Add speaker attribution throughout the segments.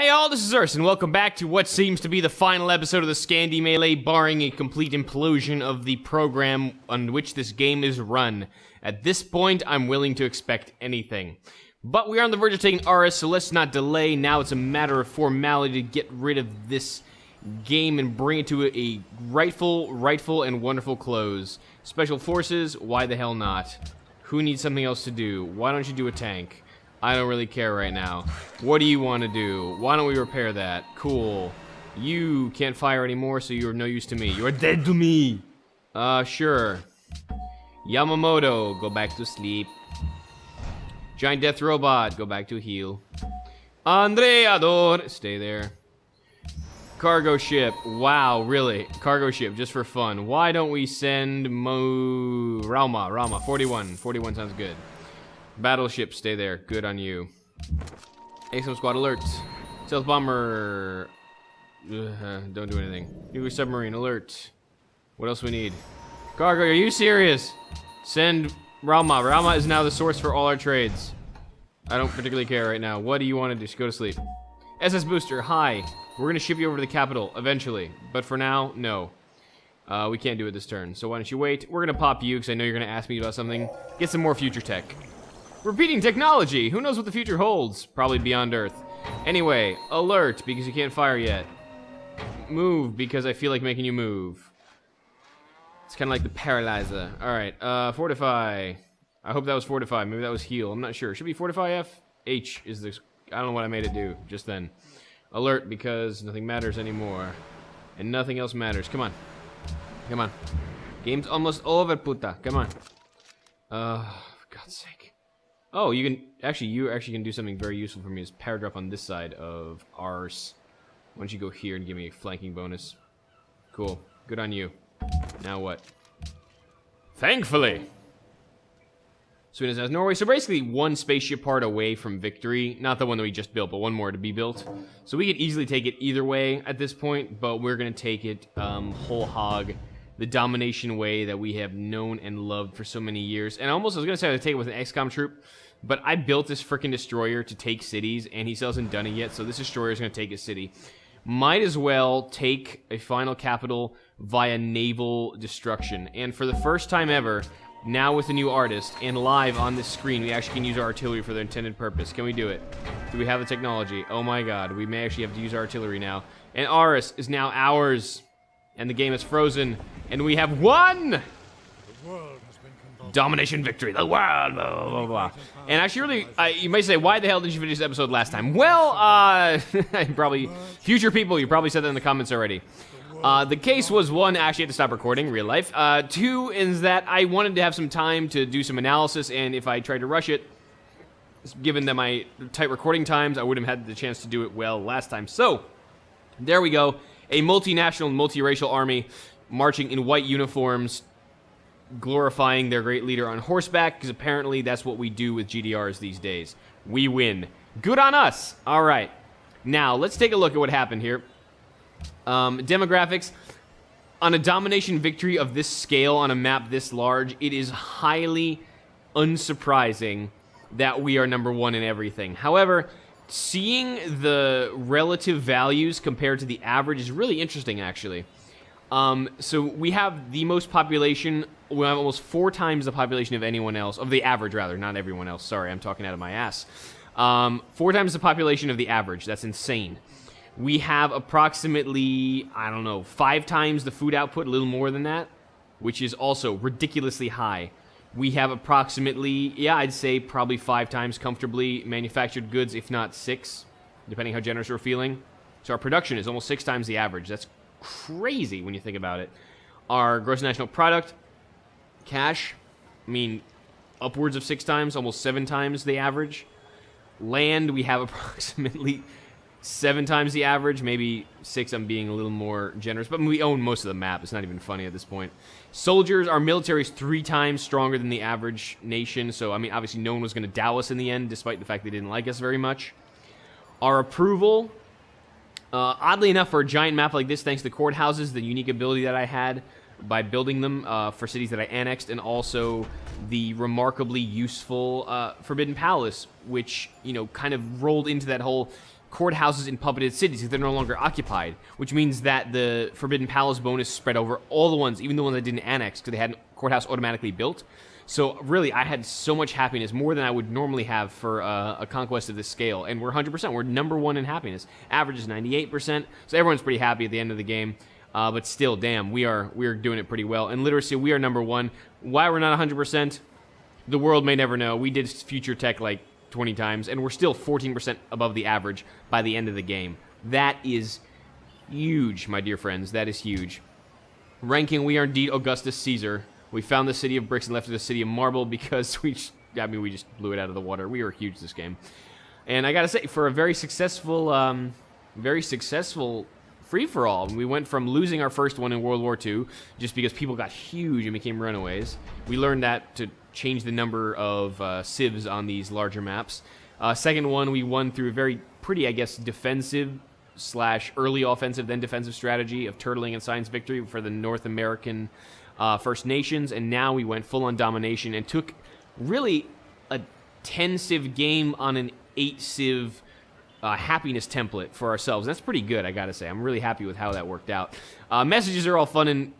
Speaker 1: Hey all, this is Urs, and welcome back to what seems to be the final episode of the Scandi-Melee, barring a complete implosion of the program on which this game is run. At this point, I'm willing to expect anything. But we are on the verge of taking Aris, so let's not delay. Now it's a matter of formality to get rid of this game and bring it to a rightful and wonderful close. Special Forces, why the hell not? Who needs something else to do? Why don't you do a tank? I don't really care right now. What do you want to do? Why don't we repair that? Cool. You can't fire anymore, so you're no use to me. You're dead to me! Sure. Yamamoto, go back to sleep. Giant Death Robot, go back to heal. Andreador, stay there. Cargo ship, wow, really? Cargo ship, just for fun. Why don't we send Rauma, 41. 41 sounds good. Battleship, stay there. Good on you. ASM squad alert. Stealth bomber. Don't do anything. Nuclear submarine alert. What else we need? Cargo, are you serious? Send Rauma. Rauma is now the source for all our trades. I don't particularly care right now. What do you want to do? Just go to sleep. SS Booster, hi. We're going to ship you over to the capital eventually. But for now, no. We can't do it this turn. So why don't you wait? We're going to pop you because I know you're going to ask me about something. Get some more future tech. Repeating technology! Who knows what the future holds? Probably beyond Earth. Anyway, alert, because you can't fire yet. Move, because I feel like making you move. It's kind of like the paralyzer. Alright, fortify. I hope that was fortify. Maybe that was heal. I'm not sure. Should be fortify F? H is the... I don't know what I made it do just then. Alert, because nothing matters anymore. And nothing else matters. Come on. Come on. Game's almost over, puta. Come on. For God's sake. Oh, you actually can do something very useful for me is paragraph on this side of ours. Why don't you go here and give me a flanking bonus? Cool. Good on you. Now what? Thankfully! Sweden has Norway. So basically one spaceship part away from victory. Not the one that we just built, but one more to be built. So we could easily take it either way at this point, but we're going to take it whole hog. The domination way that we have known and loved for so many years. And almost, I was going to say I'd take it with an XCOM troop, but I built this freaking destroyer to take cities, and he still hasn't done it yet, so this destroyer is going to take a city. Might as well take a final capital via naval destruction. And for the first time ever, now with the new artist, and live on this screen, we actually can use our artillery for their intended purpose. Can we do it? Do we have the technology? Oh my god, we may actually have to use our artillery now. And Aris is now ours. And the game is frozen, and we have won! The world has been domination victory, the world, blah, blah, blah. And actually, really, you might say, why the hell did you finish this episode last time? Well, probably, future people, you probably said that in the comments already. The case was, one, I actually had to stop recording, real life. Two, is that I wanted to have some time to do some analysis, and if I tried to rush it, given that my tight recording times, I wouldn't have had the chance to do it well last time. So, there we go. A multinational, multiracial army marching in white uniforms, glorifying their great leader on horseback, because apparently that's what we do with GDRs these days. We win. Good on us. All right. Now, let's take a look at what happened here. Demographics. On a domination victory of this scale on a map this large, it is highly unsurprising that we are number one in everything. However, seeing the relative values compared to the average is really interesting, actually. So we have the most population. We have almost 4 times the population of anyone else, of the average, rather, not everyone else. Sorry, I'm talking out of my ass. 4 times the population of the average. That's insane. We have approximately, I don't know, 5 times the food output, a little more than that, which is also ridiculously high. We have approximately, yeah, I'd say probably 5 times comfortably manufactured goods, if not 6, depending how generous we're feeling. So our production is almost 6 times the average. That's crazy when you think about it. Our gross national product, cash, I mean, upwards of 6 times, almost 7 times the average. Land, we have approximately 7 times the average, maybe 6. I'm being a little more generous, but we own most of the map. It's not even funny at this point. Soldiers, our military is 3 times stronger than the average nation, so I mean, obviously no one was going to dow us in the end, despite the fact they didn't like us very much. Our approval, oddly enough, for a giant map like this, thanks to courthouses, the unique ability that I had by building them for cities that I annexed, and also the remarkably useful Forbidden Palace, which, you know, kind of rolled into that whole courthouses in puppeted cities because they're no longer occupied, which means that the Forbidden Palace bonus spread over all the ones, even the ones I didn't annex because they had courthouse automatically built. So really, I had so much happiness, more than I would normally have for a conquest of this scale. And we're 100%. We're #1 in happiness. Average is 98%. So everyone's pretty happy at the end of the game. But still, damn, we are doing it pretty well. And literacy, we are #1. Why we're not 100%, the world may never know. We did future tech like 20 times, and we're still 14% above the average by the end of the game. That is huge, my dear friends. That is huge. Ranking, we are indeed Augustus Caesar. We found the city of bricks and left it the city of marble because we just blew it out of the water. We were huge this game. And I gotta say, for a very successful free-for-all, we went from losing our first one in World War II just because people got huge and became runaways. We learned that to change the number of civs on these larger maps. Second one, we won through a very pretty, I guess, defensive / early offensive, then defensive strategy of turtling and science victory for the North American First Nations, and now we went full-on domination and took really a 10-civ game on an 8-civ happiness template for ourselves. That's pretty good, I gotta say. I'm really happy with how that worked out. Messages are all fun and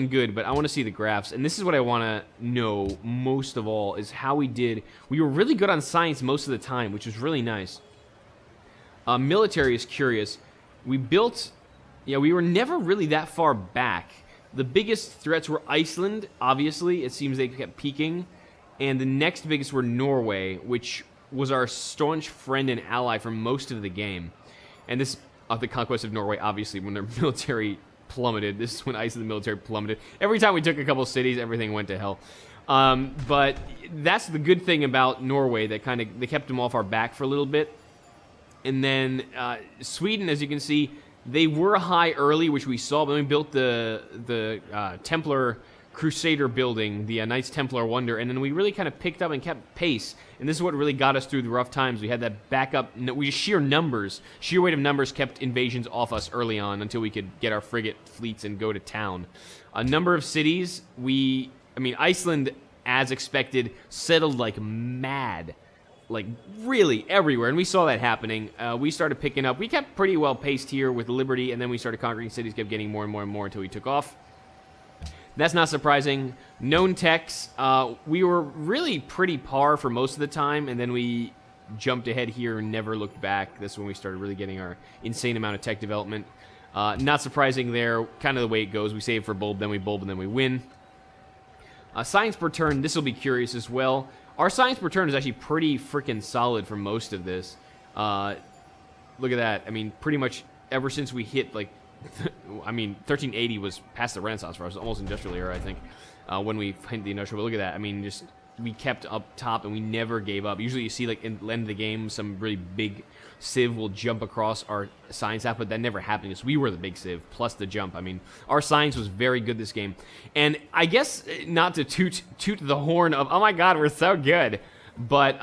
Speaker 1: good, but I want to see the graphs, and this is what I want to know most of all, is how we did. We were really good on science most of the time, which was really nice. Military is curious. We were never really that far back. The biggest threats were Iceland, obviously. It seems they kept peaking. And the next biggest were Norway, which was our staunch friend and ally for most of the game. And this, the conquest of Norway, obviously, when their military plummeted. This is when Iceland's military plummeted. Every time we took a couple cities, everything went to hell. But that's the good thing about Norway, that they kept them off our back for a little bit. And then Sweden, as you can see, they were high early, which we saw, but then we built the Templar Crusader building, the Knights Templar Wonder, and then we really kind of picked up and kept pace, and this is what really got us through the rough times. We had that backup, sheer weight of numbers kept invasions off us early on until we could get our frigate fleets and go to town. A number of cities, Iceland, as expected, settled like mad. Like, really everywhere, and we saw that happening. We started picking up. We kept pretty well paced here with Liberty, and then we started conquering cities, kept getting more and more and more until we took off. That's not surprising. Known techs, we were really pretty par for most of the time, and then we jumped ahead here and never looked back. This is when we started really getting our insane amount of tech development. Not surprising there, kind of the way it goes. We save for bulb, and then we win. Science per turn, this will be curious as well. Our science per turn is actually pretty freaking solid for most of this. Look at that. Pretty much ever since we hit, 1380 was past the Renaissance for us, almost industrial era, I think, when we hit the industrial. But look at that. We kept up top and we never gave up. Usually you see, in the end of the game, some really big civ will jump across our science app, but that never happened because we were the big civ, plus the jump. Our science was very good this game. And I guess, not to toot the horn of, oh my god, we're so good, but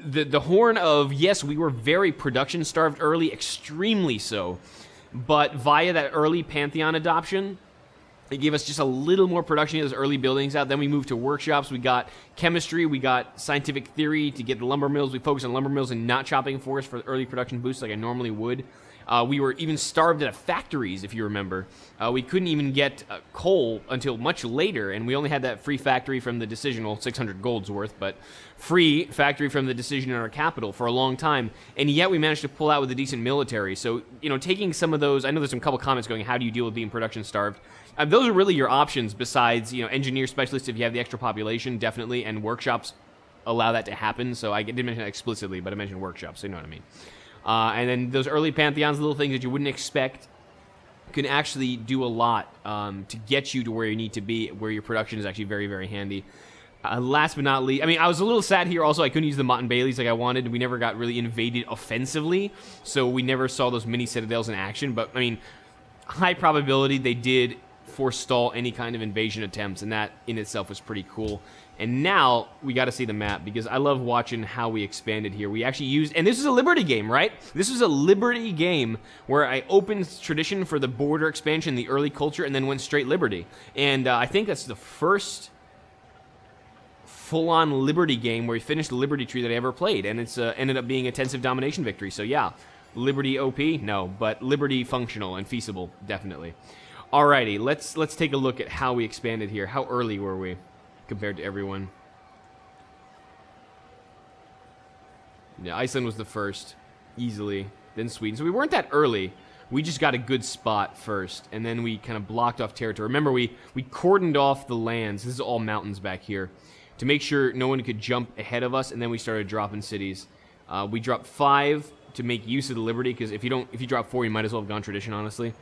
Speaker 1: the horn of, yes, we were very production-starved early, extremely so, but via that early Pantheon adoption, it gave us just a little more production of those early buildings out. Then we moved to workshops. We got chemistry. We got scientific theory to get the lumber mills. We focused on lumber mills and not chopping forests for early production boosts like I normally would. We were even starved out of factories, if you remember. We couldn't even get coal until much later, and we only had that free factory from the decision, well, 600 gold's worth, but free factory from the decision in our capital for a long time, and yet we managed to pull out with a decent military. So, taking some of those, I know there's some couple comments going, how do you deal with being production starved? Those are really your options besides, engineer specialists if you have the extra population, definitely, and workshops allow that to happen. So I didn't mention that explicitly, but I mentioned workshops, so you know what I mean. And then those early Pantheons, little things that you wouldn't expect, can actually do a lot to get you to where you need to be, where your production is actually very, very handy. Last but not least, I was a little sad here also. I couldn't use the Motte and Baileys like I wanted. We never got really invaded offensively, so we never saw those mini citadels in action. But, high probability they did forestall any kind of invasion attempts, and that in itself was pretty cool. And now we got to see the map, because I love watching how we expanded here. We actually used, and this is a Liberty game, right? This was a Liberty game where I opened tradition for the border expansion, the early culture, and then went straight Liberty. And I think that's the first full-on Liberty game where we finished the Liberty tree that I ever played, and it's ended up being a tensive domination victory. So yeah, Liberty OP? No, but Liberty functional and feasible, definitely. Alrighty, let's take a look at how we expanded here. How early were we compared to everyone? Yeah, Iceland was the first, easily. Then Sweden. So we weren't that early. We just got a good spot first, and then we kind of blocked off territory. Remember, we cordoned off the lands. This is all mountains back here, to make sure no one could jump ahead of us, and then we started dropping cities. We dropped 5 to make use of the Liberty, because if you drop 4, you might as well have gone tradition, honestly.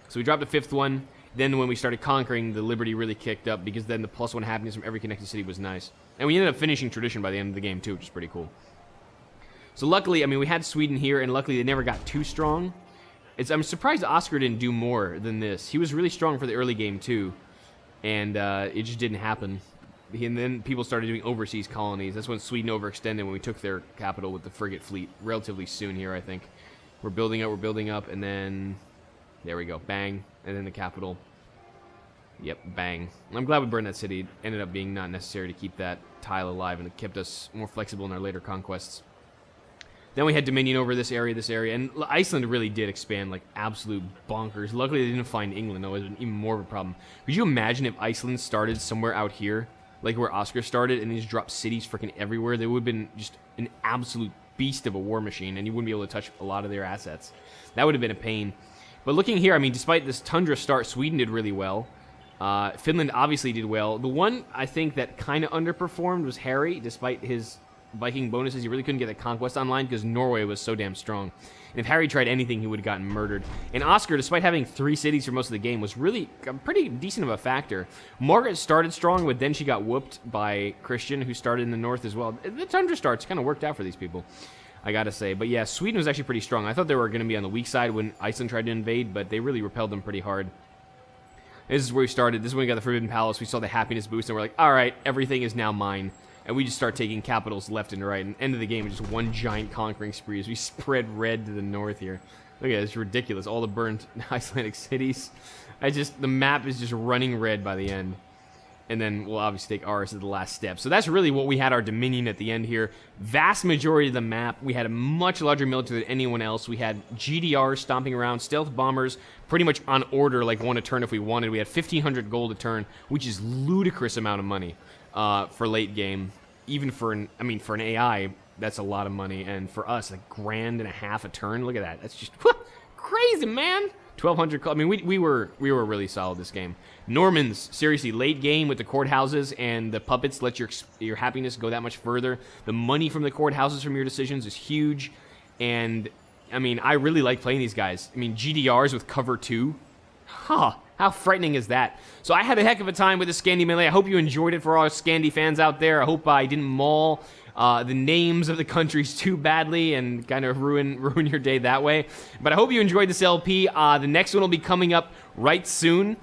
Speaker 1: So we dropped a 5th one. Then when we started conquering, the Liberty really kicked up, because then the +1 happiness from every connected city was nice. And we ended up finishing tradition by the end of the game, too, which is pretty cool. So luckily, I mean, we had Sweden here, and luckily they never got too strong. I'm surprised Oscar didn't do more than this. He was really strong for the early game, too. And it just didn't happen. And then people started doing overseas colonies. That's when Sweden overextended, when we took their capital with the frigate fleet relatively soon here, I think. We're building up, and then... There we go. Bang. And then the capital. Yep, bang. I'm glad we burned that city. It ended up being not necessary to keep that tile alive, and it kept us more flexible in our later conquests. Then we had Dominion over this area, and Iceland really did expand like absolute bonkers. Luckily, they didn't find England, though. It was even more of a problem. Could you imagine if Iceland started somewhere out here, like where Oscar started, and they just dropped cities freaking everywhere? They would have been just an absolute beast of a war machine, and you wouldn't be able to touch a lot of their assets. That would have been a pain. But looking here, I mean, despite this tundra start, Sweden did really well. Finland obviously did well. The one, I think, that kind of underperformed was Harry, despite his Viking bonuses. He really couldn't get the conquest online because Norway was so damn strong. And if Harry tried anything, he would have gotten murdered. And Oscar, despite having 3 cities for most of the game, was really a pretty decent of a factor. Margaret started strong, but then she got whooped by Christian, who started in the north as well. The tundra starts kind of worked out for these people, I gotta say. But yeah, Sweden was actually pretty strong. I thought they were going to be on the weak side when Iceland tried to invade, but they really repelled them pretty hard. This is where we started. This is when we got the Forbidden Palace. We saw the happiness boost, and we're like, all right, everything is now mine. And we just start taking capitals left and right. And end of the game, just one giant conquering spree as we spread red to the north here. Look at it, it's ridiculous. All the burned Icelandic cities. The map is just running red by the end. And then we'll obviously take ours as the last step. So that's really what we had our Dominion at the end here. Vast majority of the map. We had a much larger military than anyone else. We had GDRs stomping around, stealth bombers, pretty much on order, like one a turn if we wanted. We had 1,500 gold a turn, which is ludicrous amount of money for late game. Even for an AI, that's a lot of money. And for us, $1,500 a turn. Look at that. That's just crazy, man. 1,200. I mean, we were really solid this game. Normans, seriously, late game with the courthouses and the puppets let your happiness go that much further. The money from the courthouses from your decisions is huge, and I mean, I really like playing these guys. I mean, GDRs with cover 2. Huh. How frightening is that? So I had a heck of a time with the Scandi-Melee. I hope you enjoyed it for all Scandi fans out there. I hope I didn't maul the names of the countries too badly and kind of ruin your day that way. But I hope you enjoyed this LP. The next one will be coming up right soon.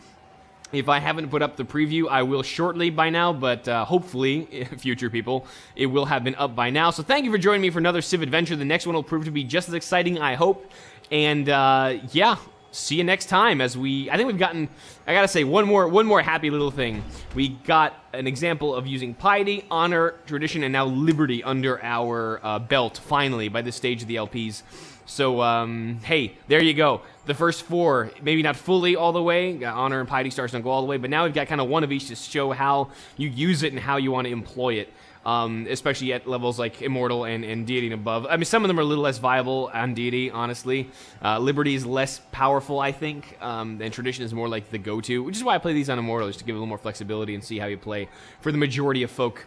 Speaker 1: If I haven't put up the preview, I will shortly by now, but hopefully, future people, it will have been up by now. So thank you for joining me for another Civ adventure. The next one will prove to be just as exciting, I hope. And yeah, see you next time. I think we've gotten, I gotta say, one more happy little thing. We got an example of using piety, honor, tradition, and now liberty under our belt, finally, by this stage of the LPs. So, hey, there you go. The first 4, maybe not fully all the way. Honor and Piety Stars don't go all the way, but now we've got kind of one of each to show how you use it and how you want to employ it, especially at levels like Immortal and Deity and above. I mean, some of them are a little less viable on Deity, honestly. Liberty is less powerful, I think, and Tradition is more like the go-to, which is why I play these on Immortal, just to give it a little more flexibility and see how you play for the majority of folk.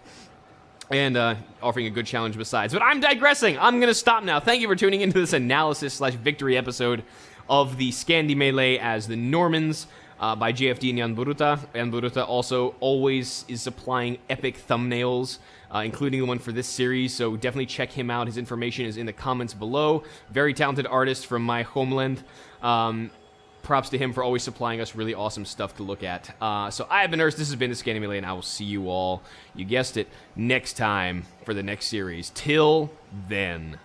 Speaker 1: And offering a good challenge besides. But I'm digressing. I'm going to stop now. Thank you for tuning into this analysis/victory episode of the Scandi-Melee as the Normans by JFD and Jan Buruta. Jan Buruta also always is supplying epic thumbnails, including the one for this series, so definitely check him out. His information is in the comments below. Very talented artist from my homeland. Props to him for always supplying us really awesome stuff to look at. So I have been Urs, this has been the Scandi-Melee, and I will see you all, you guessed it, next time for the next series. Till then.